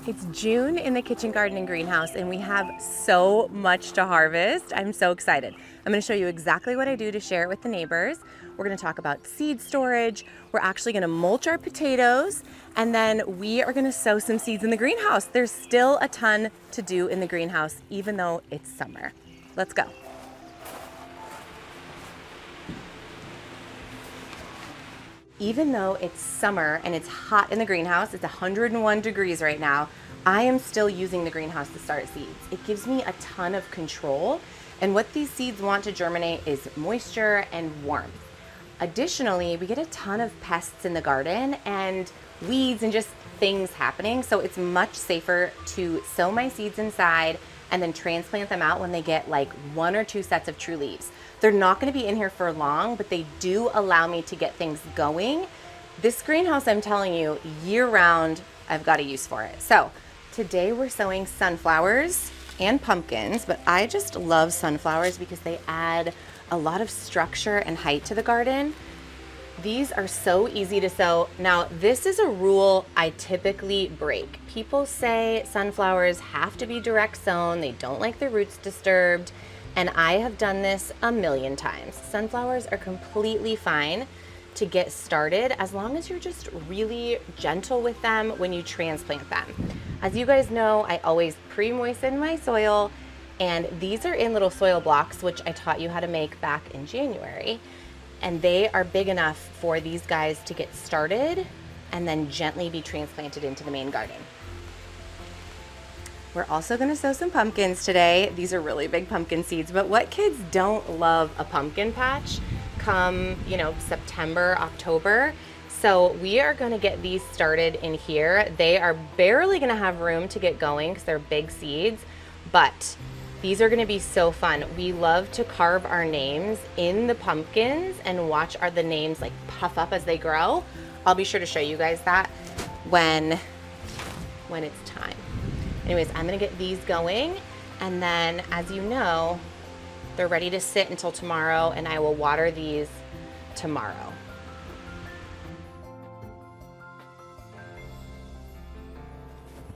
It's June in the kitchen garden and greenhouse, and we have so much to harvest. I'm so excited. I'm going to show you exactly what I do to share it with the neighbors. We're going to talk about seed storage. We're actually going to mulch our potatoes, and then we are going to sow some seeds in the greenhouse. There's still a ton to do in the greenhouse, even though it's summer. Let's go. Even though it's summer and it's hot in the greenhouse, it's 101 degrees right now, I am still using the greenhouse to start seeds. It gives me a ton of control, and what these seeds want to germinate is moisture and warmth. Additionally, we get a ton of pests in the garden and weeds and just things happening, so it's much safer to sow my seeds inside and then transplant them out when they get like 1 or 2 sets of true leaves. They're not going to be in here for long, but they do allow me to get things going. This greenhouse, I'm telling you, year round, I've got a use for it. So today we're sowing sunflowers and pumpkins, but I just love sunflowers because they add a lot of structure and height to the garden. These are so easy to sow. Now, this is a rule I typically break. People say sunflowers have to be direct sown. They don't like their roots disturbed. And I have done this a million times. Sunflowers are completely fine to get started as long as you're just really gentle with them when you transplant them. As you guys know, I always pre-moisten my soil, and these are in little soil blocks, which I taught you how to make back in January. And they are big enough for these guys to get started and then gently be transplanted into the main garden. We're also gonna sow some pumpkins today. These are really big pumpkin seeds, but what kids don't love a pumpkin patch come, September, October. So we are gonna get these started in here. They are barely gonna have room to get going because they're big seeds, but these are gonna be so fun. We love to carve our names in the pumpkins and watch the names like puff up as they grow. I'll be sure to show you guys that when it's time. Anyways, I'm gonna get these going, and then as you know, they're ready to sit until tomorrow, and I will water these tomorrow.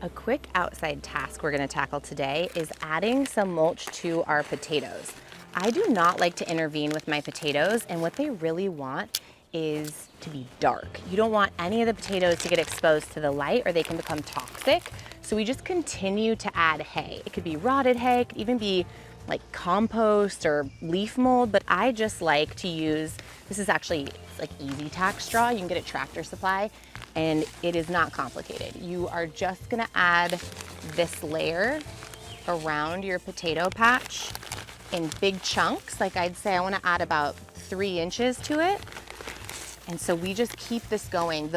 A quick outside task we're gonna tackle today is adding some mulch to our potatoes. I do not like to intervene with my potatoes, and what they really want is to be dark. You don't want any of the potatoes to get exposed to the light or they can become toxic. So we just continue to add hay. It could be rotted hay, it could even be like compost or leaf mold, but I just like to use, this is actually like easy tack straw. You can get it at Tractor Supply, and it is not complicated. You are just gonna add this layer around your potato patch in big chunks. Like I'd say I wanna add about 3 inches to it. And so we just keep this going.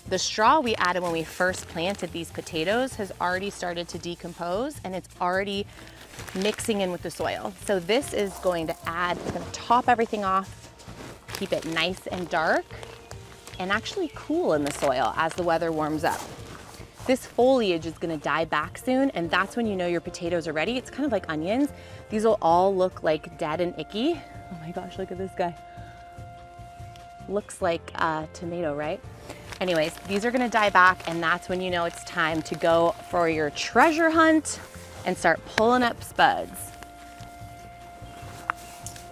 The straw we added when we first planted these potatoes has already started to decompose, and it's already mixing in with the soil. So this is going to it's gonna top everything off, keep it nice and dark, and actually cool in the soil as the weather warms up. This foliage is gonna die back soon, and that's when you know your potatoes are ready. It's kind of like onions. These will all look like dead and icky. Oh my gosh, look at this guy. Looks like a tomato, right? Anyways, these are gonna die back, and that's when you know it's time to go for your treasure hunt and start pulling up spuds.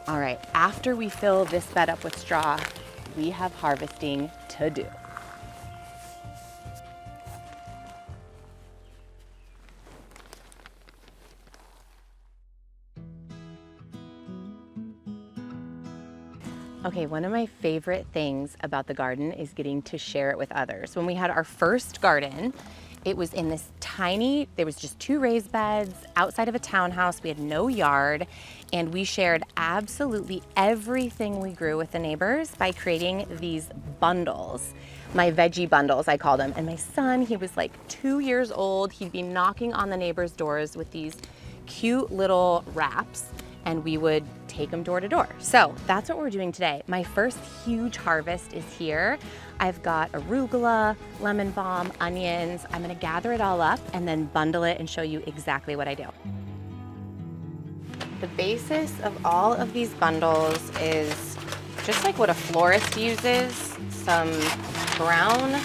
All right, after we fill this bed up with straw, we have harvesting to do. Okay, one of my favorite things about the garden is getting to share it with others. When we had our first garden, it was in this there was just 2 raised beds outside of a townhouse. We had no yard, and we shared absolutely everything we grew with the neighbors by creating these bundles. My veggie bundles, I called them. And my son, he was like 2 years old. He'd be knocking on the neighbors' doors with these cute little wraps, and we would take them door to door. So that's what we're doing today. My first huge harvest is here. I've got arugula, lemon balm, onions. I'm gonna gather it all up and then bundle it and show you exactly what I do. The basis of all of these bundles is just like what a florist uses, some brown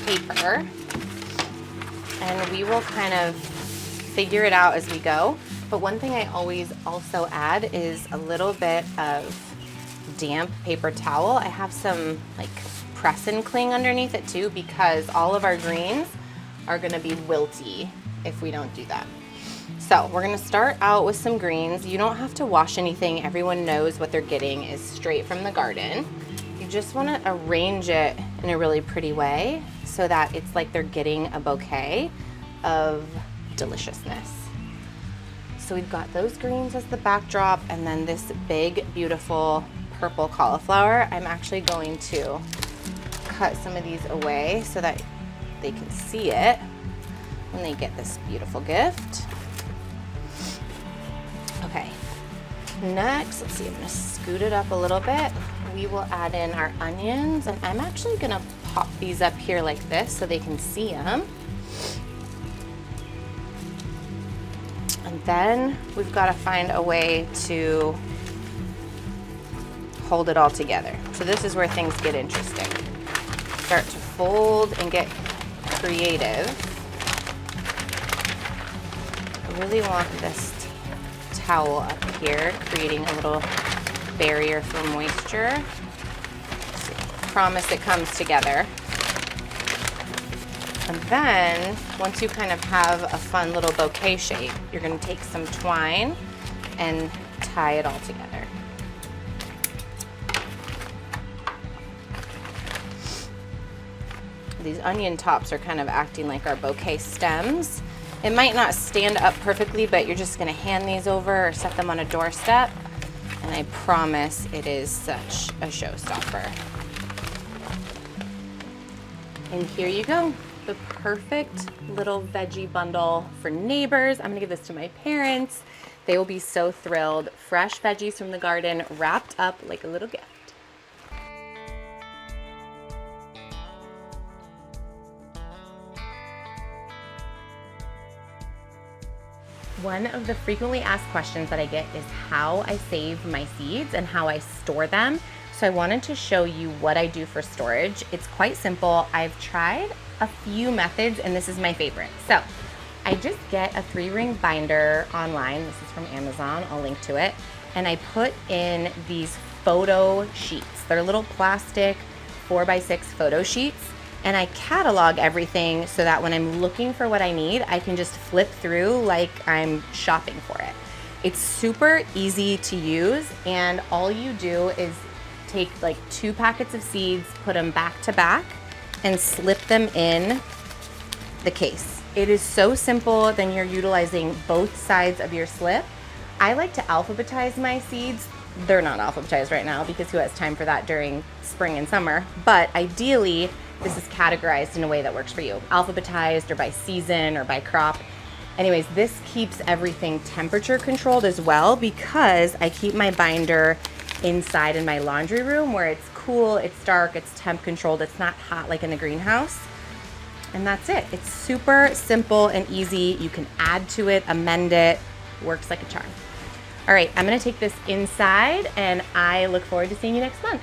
paper. and we will kind of figure it out as we go. But one thing I always also add is a little bit of damp paper towel. I have some like press and cling underneath it too, because all of our greens are gonna be wilty if we don't do that. So we're gonna start out with some greens. You don't have to wash anything. Everyone knows what they're getting is straight from the garden. You just wanna arrange it in a really pretty way so that it's like they're getting a bouquet of deliciousness. So we've got those greens as the backdrop, and then this big, beautiful purple cauliflower. I'm actually going to cut some of these away so that they can see it when they get this beautiful gift. Okay, next, let's see, I'm gonna scoot it up a little bit. We will add in our onions, and I'm actually gonna pop these up here like this so they can see them. And then we've got to find a way to hold it all together. So this is where things get interesting. Start to fold and get creative. I really want this towel up here, creating a little barrier for moisture. So promise it comes together. And then, once you kind of have a fun little bouquet shape, you're gonna take some twine and tie it all together. These onion tops are kind of acting like our bouquet stems. It might not stand up perfectly, but you're just gonna hand these over or set them on a doorstep, and I promise it is such a showstopper. And here you go. The perfect little veggie bundle for neighbors. I'm gonna give this to my parents. They will be so thrilled. Fresh veggies from the garden wrapped up like a little gift. One of the frequently asked questions that I get is how I save my seeds and how I store them. So I wanted to show you what I do for storage. It's quite simple. I've tried a few methods and this is my favorite. So I just get a 3-ring binder online. This is from Amazon, I'll link to it. And I put in these photo sheets. They're little plastic 4x6 photo sheets. And I catalog everything so that when I'm looking for what I need, I can just flip through like I'm shopping for it. It's super easy to use, and all you do is take like 2 packets of seeds, put them back to back, and slip them in the case. It is so simple, then you're utilizing both sides of your slip. I like to alphabetize my seeds. They're not alphabetized right now because who has time for that during spring and summer, but ideally, this is categorized in a way that works for you. Alphabetized or by season or by crop. Anyways, this keeps everything temperature controlled as well because I keep my binder inside in my laundry room where it's cool, it's dark, it's temp controlled, it's not hot like in the greenhouse. And that's it. It's super simple and easy. You can add to it, amend it, works like a charm. All right, I'm gonna take this inside and I look forward to seeing you next month.